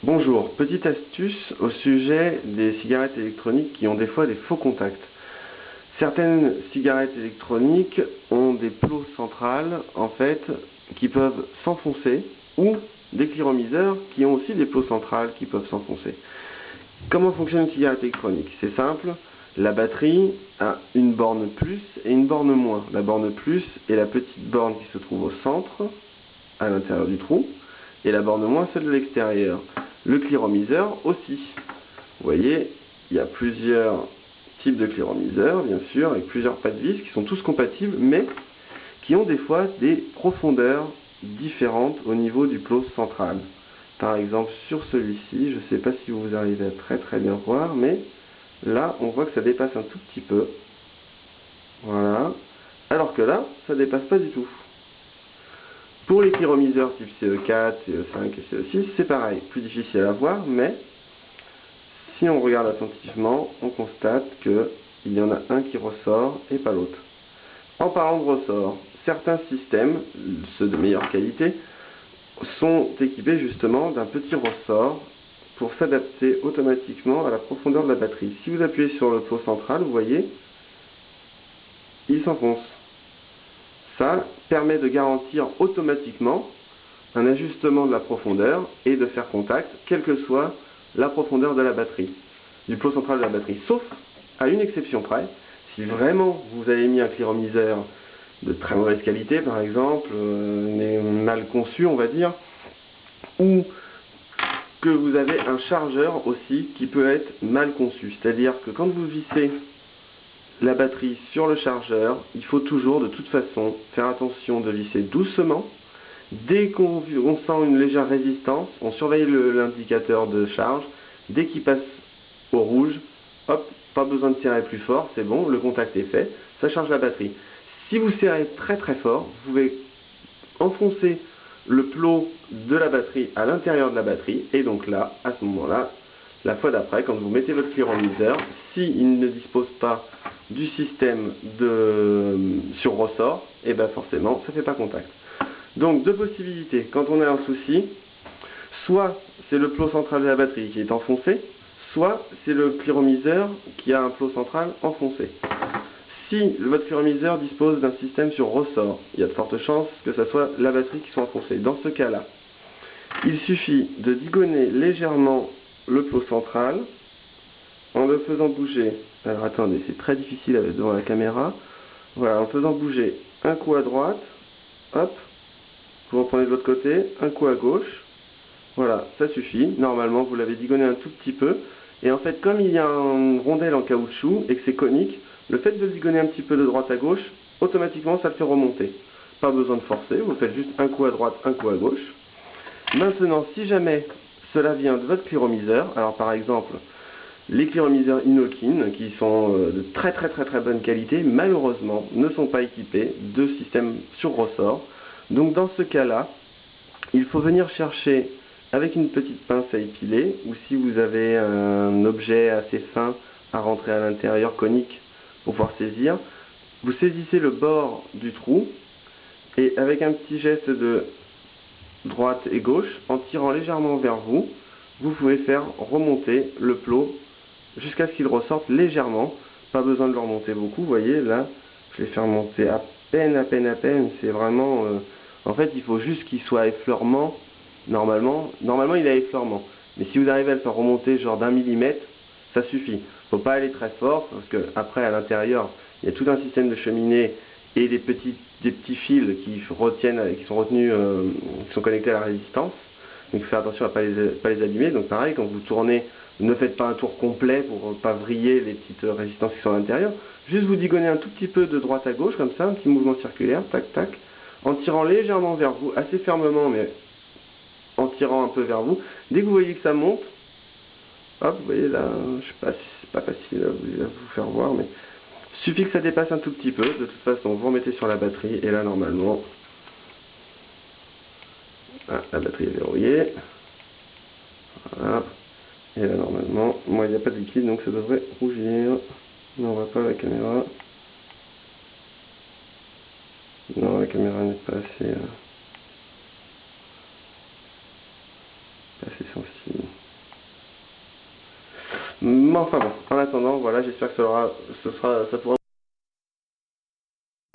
Bonjour, petite astuce au sujet des cigarettes électroniques qui ont des fois des faux contacts. Certaines cigarettes électroniques ont des plots centrales en fait qui peuvent s'enfoncer ou des cliromiseurs qui ont aussi des plots centrales qui peuvent s'enfoncer. Comment fonctionne une cigarette électronique? C'est simple, la batterie a une borne plus et une borne moins. La borne plus est la petite borne qui se trouve au centre, à l'intérieur du trou, et la borne moins celle de l'extérieur. Le cliromiseur aussi. Vous voyez, il y a plusieurs types de cliromiseurs, bien sûr, avec plusieurs pas de vis qui sont tous compatibles, mais qui ont des fois des profondeurs différentes au niveau du plot central. Par exemple, sur celui-ci, je ne sais pas si vous arrivez à très bien voir, mais là, on voit que ça dépasse un tout petit peu. Voilà. Alors que là, ça ne dépasse pas du tout. Pour les cliromiseurs type CE4, CE5 et CE6, c'est pareil, plus difficile à voir, mais si on regarde attentivement, on constate qu'il y en a un qui ressort et pas l'autre. En parlant de ressort, certains systèmes, ceux de meilleure qualité, sont équipés justement d'un petit ressort pour s'adapter automatiquement à la profondeur de la batterie. Si vous appuyez sur le plot central, vous voyez, il s'enfonce. Ça permet de garantir automatiquement un ajustement de la profondeur et de faire contact, quelle que soit la profondeur de la batterie, du plot central de la batterie. Sauf à une exception près, si vraiment vous avez mis un cliromiseur de très mauvaise qualité, par exemple, mais mal conçu, on va dire, ou que vous avez un chargeur aussi qui peut être mal conçu. C'est-à-dire que quand vous vissez la batterie sur le chargeur, il faut toujours de toute façon faire attention de visser doucement. Dès qu'on sent une légère résistance, on surveille l'indicateur de charge. Dès qu'il passe au rouge, hop, pas besoin de serrer plus fort, c'est bon, le contact est fait, ça charge la batterie. Si vous serrez très fort, vous pouvez enfoncer le plot de la batterie à l'intérieur de la batterie, et donc là, à ce moment-là, la fois d'après, quand vous mettez votre cliromiseur, s'il ne dispose pas du système sur ressort, et bien forcément, ça ne fait pas contact. Donc, deux possibilités. Quand on a un souci, soit c'est le plot central de la batterie qui est enfoncé, soit c'est le cliromiseur qui a un plot central enfoncé. Si votre cliromiseur dispose d'un système sur ressort, il y a de fortes chances que ce soit la batterie qui soit enfoncée. Dans ce cas-là, il suffit de digonner légèrement le plot central en le faisant bouger. Alors attendez, c'est très difficile devant la caméra. Voilà, en faisant bouger un coup à droite, hop, vous reprenez de l'autre côté, un coup à gauche. Voilà, ça suffit. Normalement, vous l'avez digonné un tout petit peu. Et en fait, comme il y a une rondelle en caoutchouc et que c'est conique, le fait de le digonner un petit peu de droite à gauche, automatiquement, ça le fait remonter. Pas besoin de forcer, vous faites juste un coup à droite, un coup à gauche. Maintenant, si jamais cela vient de votre cliromiseur, alors par exemple, les cliromiseurs Inokin, qui sont de très bonne qualité, malheureusement, ne sont pas équipés de système sur ressort. Donc dans ce cas-là, il faut venir chercher avec une petite pince à épiler, ou si vous avez un objet assez fin à rentrer à l'intérieur, conique, pour pouvoir saisir, vous saisissez le bord du trou, et avec un petit geste de droite et gauche, en tirant légèrement vers vous, vous pouvez faire remonter le plot jusqu'à ce qu'il ressorte légèrement. Pas besoin de le remonter beaucoup, vous voyez, là, je vais faire remonter à peine, c'est vraiment... en fait, il faut juste qu'il soit à effleurement. Normalement, il est à effleurement. Mais si vous arrivez à le faire remonter genre d'1 millimètre, ça suffit. Faut pas aller très fort, parce que après, à l'intérieur, il y a tout un système de cheminée et des petits fils qui sont retenus, qui sont connectés à la résistance. Donc, il faut faire attention à ne pas les abîmer. Donc, pareil, quand vous tournez, ne faites pas un tour complet pour ne pas vriller les petites résistances qui sont à l'intérieur. Juste vous digonnez un tout petit peu de droite à gauche, comme ça, un petit mouvement circulaire, tac, tac, en tirant légèrement vers vous, assez fermement, mais en tirant un peu vers vous. Dès que vous voyez que ça monte, hop, vous voyez là, je sais pas si c'est pas facile à vous faire voir, mais suffit que ça dépasse un tout petit peu. De toute façon, vous remettez sur la batterie, et là, normalement, la batterie est verrouillée. Voilà. Et là, normalement, moi, il n'y a pas de liquide, donc ça devrait rougir. Non, on voit pas la caméra. Non, la caméra n'est pas assez sensible. Mais enfin bon, en attendant, voilà, j'espère que ça pourra